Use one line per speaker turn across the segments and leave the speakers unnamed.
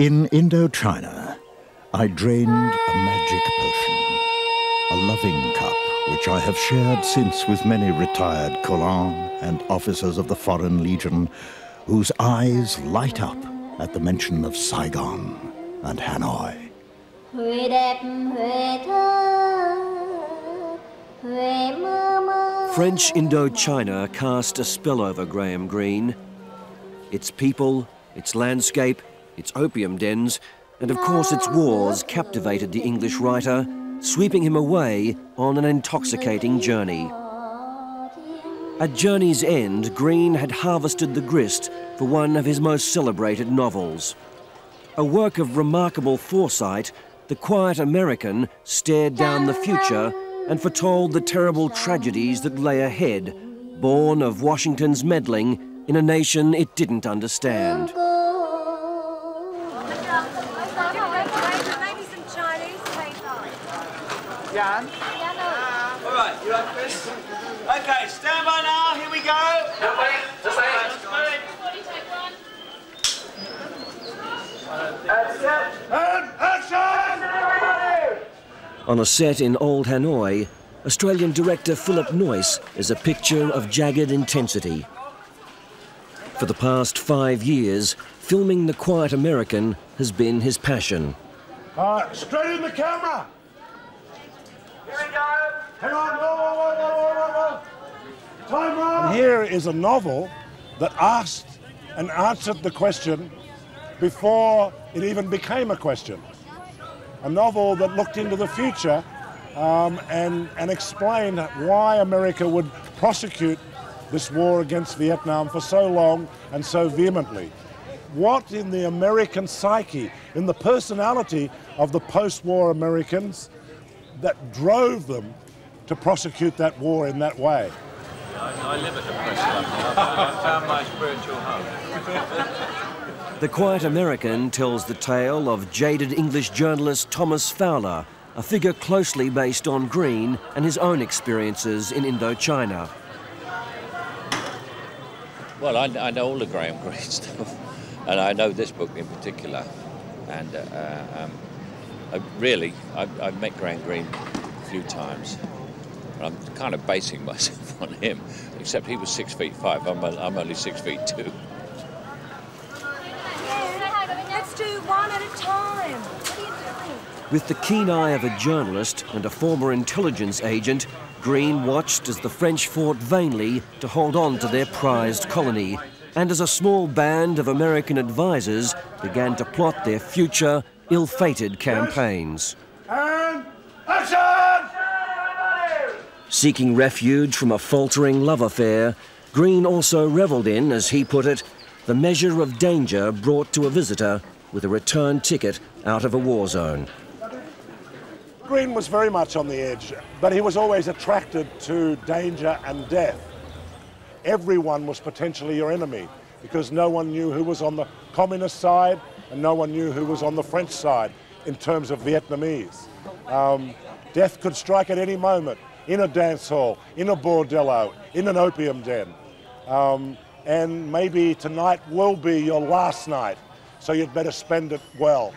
In Indochina, I drained a magic potion, a loving cup which I have shared since with many retired Colons and officers of the Foreign Legion whose eyes light up at the mention of Saigon and Hanoi.
French Indochina cast a spell over Graham Greene. Its people, its landscape, its opium dens, and of course its wars captivated the English writer, sweeping him away on an intoxicating journey. At journey's end, Greene had harvested the grist for one of his most celebrated novels. A work of remarkable foresight, The Quiet American stared down the future and foretold the terrible tragedies that lay ahead, born of Washington's meddling in a nation it didn't understand.
Jan? All right, you like this? Okay, stand by now, here we go.
No, wait, just wait.
And action!
On a set in Old Hanoi, Australian director Philip Noyce is a picture of jagged intensity. For the past 5 years, filming The Quiet American has been his passion.
Straight in the camera!
Here we go.
Hang on, whoa. Time on! And here is a novel that asked and answered the question before it even became a question. A novel that looked into the future and explained why America would prosecute this war against Vietnam for so long and so vehemently. What in the American psyche, in the personality of the post-war Americans that drove them to prosecute that war in that way?
I live at the press club. I found my spiritual home.
The Quiet American tells the tale of jaded English journalist Thomas Fowler, a figure closely based on Greene and his own experiences in Indochina.
Well, I know all the Graham Greene stuff, and I know this book in particular. And I've met Graham Greene a few times. I'm kind of basing myself on him, except he was 6'5". I'm only 6'2".
Let's do one at a time. What are you doing?
With the keen eye of a journalist and a former intelligence agent, Greene watched as the French fought vainly to hold on to their prized colony, and as a small band of American advisors began to plot their future, ill-fated campaigns.
And action!
Seeking refuge from a faltering love affair, Greene also revelled in, as he put it, the measure of danger brought to a visitor with a return ticket out of a war zone.
Greene was very much on the edge, but he was always attracted to danger and death. Everyone was potentially your enemy because no one knew who was on the communist side and no one knew who was on the French side in terms of Vietnamese. Death could strike at any moment, in a dance hall, in a bordello, in an opium den. And maybe tonight will be your last night, so you'd better spend it well.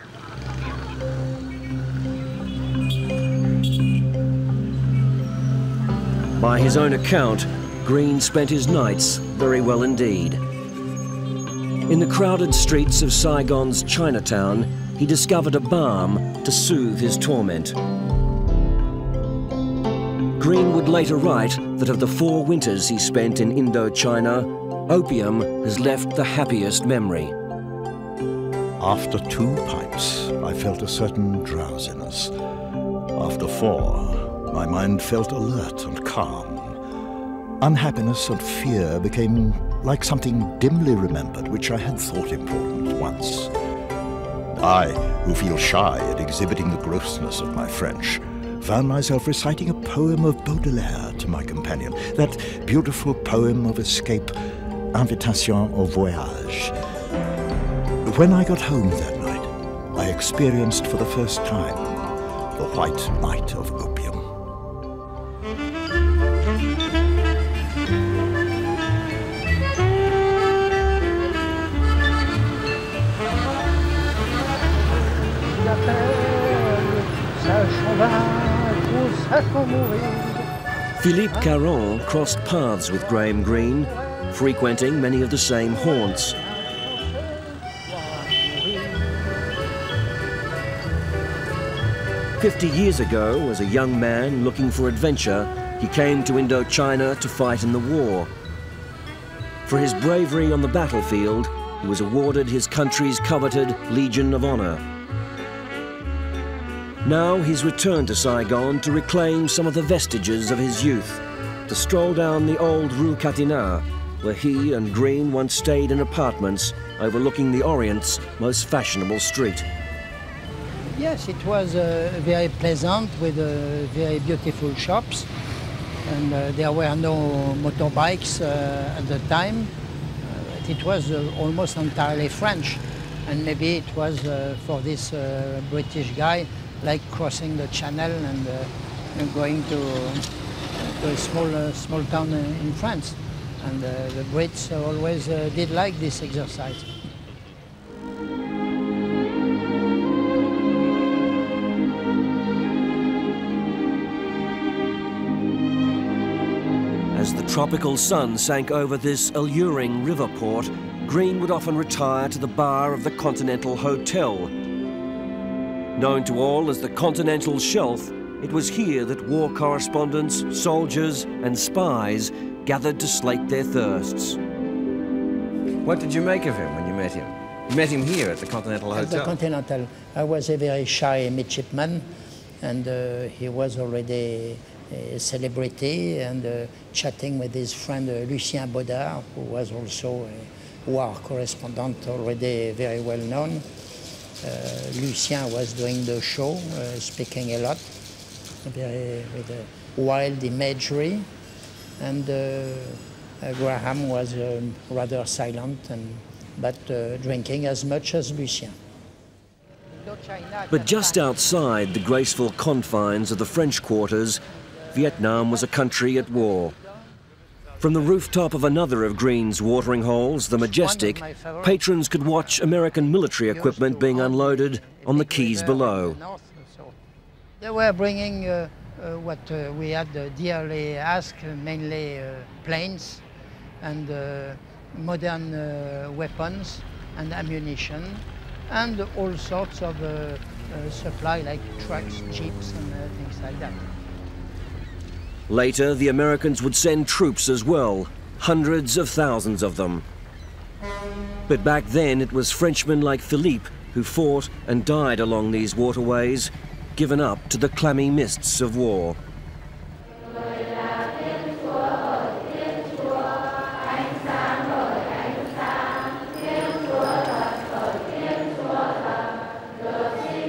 By his own account, Greene spent his nights very well indeed. In the crowded streets of Saigon's Chinatown, he discovered a balm to soothe his torment. Greene would later write that of the 4 winters he spent in Indochina, opium has left the happiest memory.
After 2 pipes, I felt a certain drowsiness. After 4, my mind felt alert and calm. Unhappiness and fear became like something dimly remembered which I had thought important once. I, who feel shy at exhibiting the grossness of my French, found myself reciting a poem of Baudelaire to my companion, that beautiful poem of escape, Invitation au Voyage. When I got home that night, I experienced for the first time the white night of opium.
Philippe Caron crossed paths with Graham Greene, frequenting many of the same haunts. "50 years ago, as a young man looking for adventure, he came to Indochina to fight in the war. For his bravery on the battlefield, he was awarded his country's coveted Legion of Honor. Now he's returned to Saigon to reclaim some of the vestiges of his youth, to stroll down the old Rue Catinat, where he and Greene once stayed in apartments overlooking the Orient's most fashionable street."
Yes, it was very pleasant with very beautiful shops, and there were no motorbikes at the time. It was almost entirely French, and maybe it was for this British guy like crossing the channel and going to a small town in France. And the Brits always did like this exercise.
As the tropical sun sank over this alluring river port, Greene would often retire to the bar of the Continental Hotel. Known to all as the Continental Shelf, it was here that war correspondents, soldiers and spies gathered to slake their thirsts.
What did you make of him when you met him? You met him here at the Continental Hotel?
At the Continental. I was a very shy midshipman, and he was already a celebrity, and chatting with his friend Lucien Baudard, who was also a war correspondent, already very well known. Lucien was doing the show, speaking a lot, with a wild imagery, and Graham was rather silent, but drinking as much as Lucien.
But just outside the graceful confines of the French quarters, Vietnam was a country at war. From the rooftop of another of Greene's watering holes, the Majestic, patrons could watch American military equipment being unloaded on the quays below.
They were bringing what we had dearly asked, mainly planes and modern weapons and ammunition, and all sorts of supply like trucks, jeeps and things like that.
Later, the Americans would send troops as well, hundreds of thousands of them. But back then, it was Frenchmen like Philippe who fought and died along these waterways, given up to the clammy mists of war.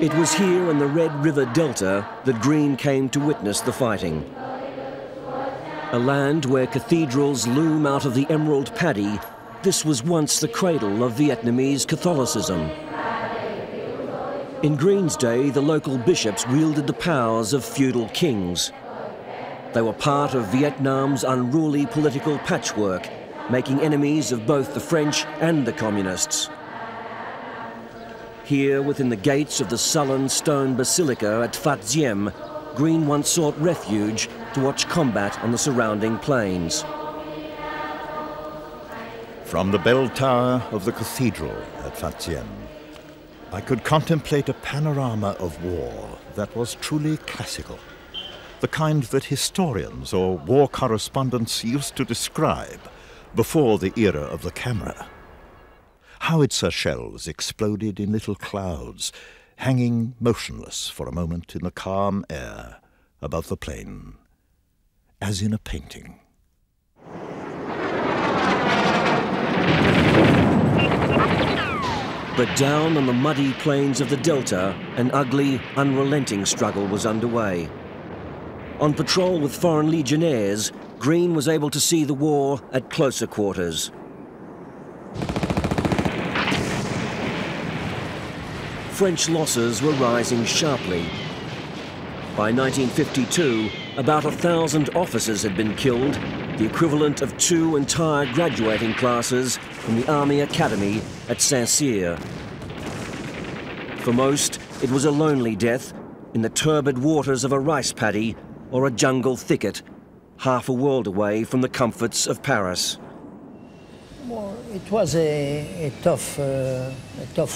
It was here in the Red River Delta that Greene came to witness the fighting. A land where cathedrals loom out of the emerald paddy, this was once the cradle of Vietnamese Catholicism. In Greene's day, the local bishops wielded the powers of feudal kings. They were part of Vietnam's unruly political patchwork, making enemies of both the French and the communists. Here, within the gates of the sullen stone basilica at Phat Diem, Greene once sought refuge to watch combat on the surrounding plains.
From the bell tower of the cathedral at Phat Diem, I could contemplate a panorama of war that was truly classical, the kind that historians or war correspondents used to describe before the era of the camera. Howitzer shells exploded in little clouds, hanging motionless for a moment in the calm air above the plain, as in a painting.
But down on the muddy plains of the Delta, an ugly, unrelenting struggle was underway. On patrol with foreign legionnaires, Greene was able to see the war at closer quarters. French losses were rising sharply. By 1952, about 1,000 officers had been killed, the equivalent of 2 entire graduating classes from the Army Academy at Saint-Cyr. For most, it was a lonely death in the turbid waters of a rice paddy or a jungle thicket, half a world away from the comforts of Paris.
Well, it was a tough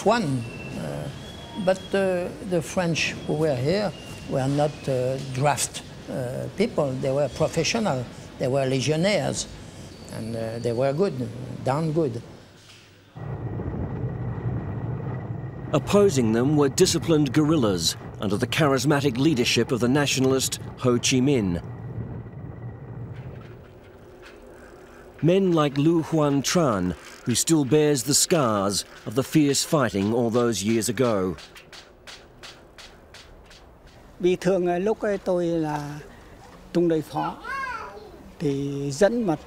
one, but the French who were here were not draft people. They were professional. They were legionnaires, and they were good, darn good.
Opposing them were disciplined guerrillas under the charismatic leadership of the nationalist Ho Chi Minh. Men like Lu Huan Tran, who still bears the scars of the fierce fighting all those years ago.
Vì thường lúc ấy tôi là trung đội phó thì dẫn một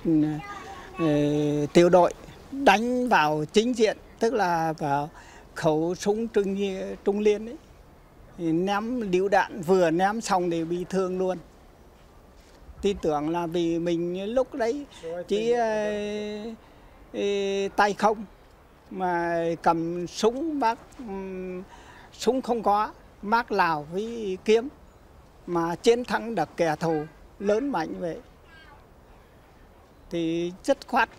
tiểu đội đánh vào chính diện, tức là vào khẩu súng trung liên ấy, ném lựu đạn vừa ném xong thì bị thương luôn. Tin tưởng là vì mình lúc đấy chỉ tay không mà cầm súng súng không có, mác Lào với kiếm mà chiến thắng được kẻ thù lớn mạnh vậy. Thì rất khoát,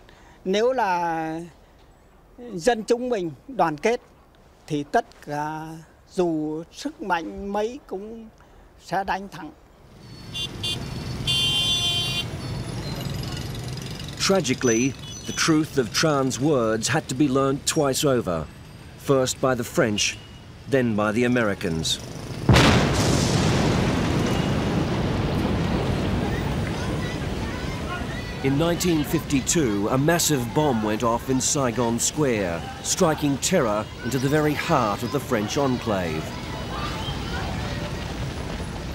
nếu là dân chúng mình đoàn kết thì tất cả dù sức mạnh mấy cũng sẽ đánh thắng.
Tragically, the truth of Tran's words had to be learnt twice over, first by the French, then by the Americans. In 1952, a massive bomb went off in Saigon Square, striking terror into the very heart of the French enclave.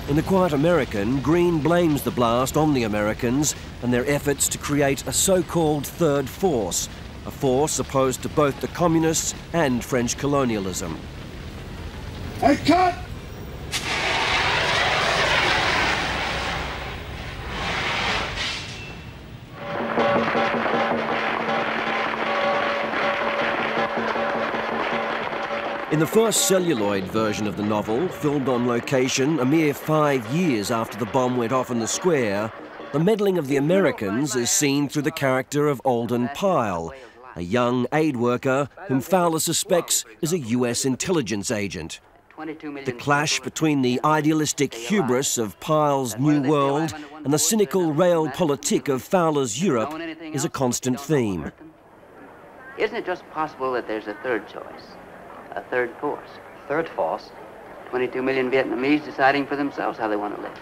In The Quiet American, Green blames the blast on the Americans and their efforts to create a so-called third force, a force opposed to both the communists and French colonialism.
Hey, cut!
In the first celluloid version of the novel, filmed on location a mere 5 years after the bomb went off in the square, the meddling of the Americans is seen through the character of Alden Pyle, a young aid worker whom Fowler suspects is a US intelligence agent. The clash between the idealistic hubris of Pyle's New World and the cynical realpolitik of Fowler's Europe is a constant theme.
Isn't it just possible that there's a third choice? A third force.
Third force?
22 million Vietnamese deciding for themselves how they want to live.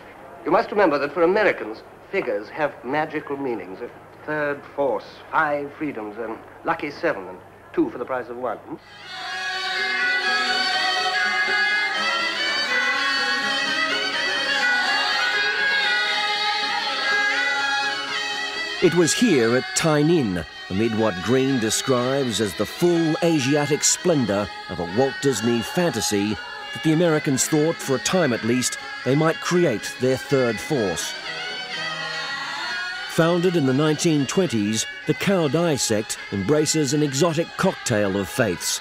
You must remember that for Americans, figures have magical meanings. A third force, 5 freedoms, and lucky 7, and 2 for the price of 1.
It was here at Tai Ninh, amid what Green describes as the full Asiatic splendour of a Walt Disney fantasy, that the Americans thought, for a time at least, they might create their third force. Founded in the 1920s, the Cao Dai sect embraces an exotic cocktail of faiths,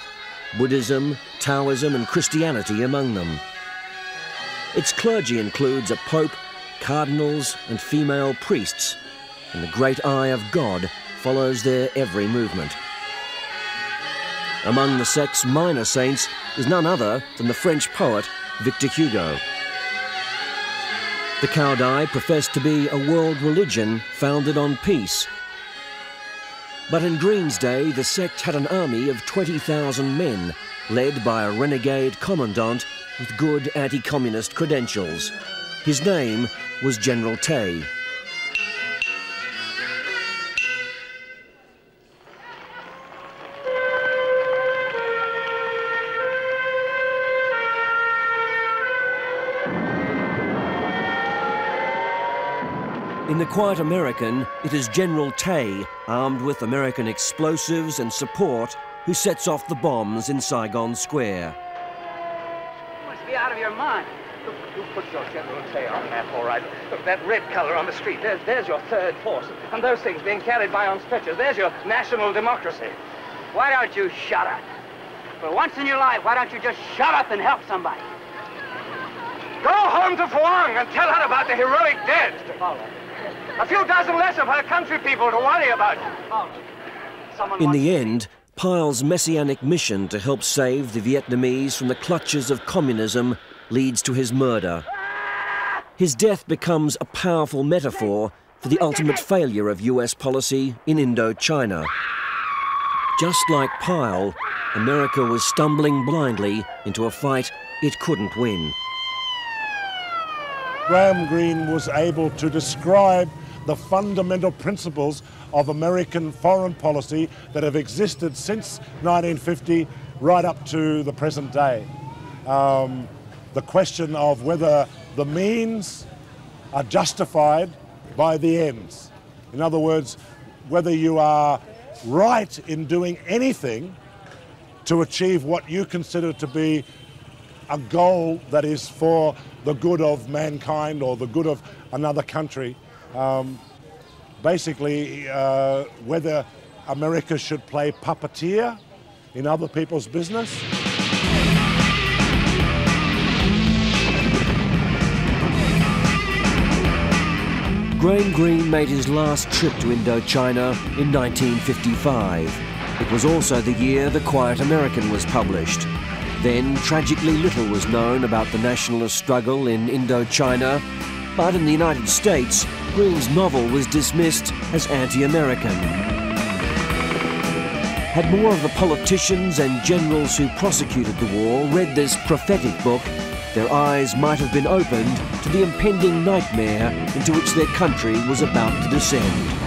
Buddhism, Taoism and Christianity among them. Its clergy includes a pope, cardinals and female priests, and the great eye of God follows their every movement. Among the sect's minor saints is none other than the French poet Victor Hugo. The Cao Dai professed to be a world religion founded on peace. But in Green's day, the sect had an army of 20,000 men, led by a renegade commandant with good anti-communist credentials. His name was General Tay. In The Quiet American, it is General Tay, armed with American explosives and support, who sets off the bombs in Saigon Square.
You must be out of your mind. Look, you put your General Tay on the map, all right. Look, that red color on the street, there's your third force. And those things being carried by on stretchers, there's your national democracy.
Why don't you shut up? For once in your life, why don't you just shut up and help somebody?
Go home to Fuang and tell her about the heroic dead. A few dozen less of her country people to worry about.
In the end, Pyle's messianic mission to help save the Vietnamese from the clutches of communism leads to his murder. His death becomes a powerful metaphor for the ultimate failure of US policy in Indochina. Just like Pyle, America was stumbling blindly into a fight it couldn't win.
Graham Greene was able to describe the fundamental principles of American foreign policy that have existed since 1950 right up to the present day. The question of whether the means are justified by the ends. In other words, whether you are right in doing anything to achieve what you consider to be a goal that is for the good of mankind or the good of another country. Basically, whether America should play puppeteer in other people's business.
Graham Greene made his last trip to Indochina in 1955. It was also the year The Quiet American was published. Then, tragically little was known about the nationalist struggle in Indochina, but in the United States, Greene's novel was dismissed as anti-American. Had more of the politicians and generals who prosecuted the war read this prophetic book, their eyes might have been opened to the impending nightmare into which their country was about to descend.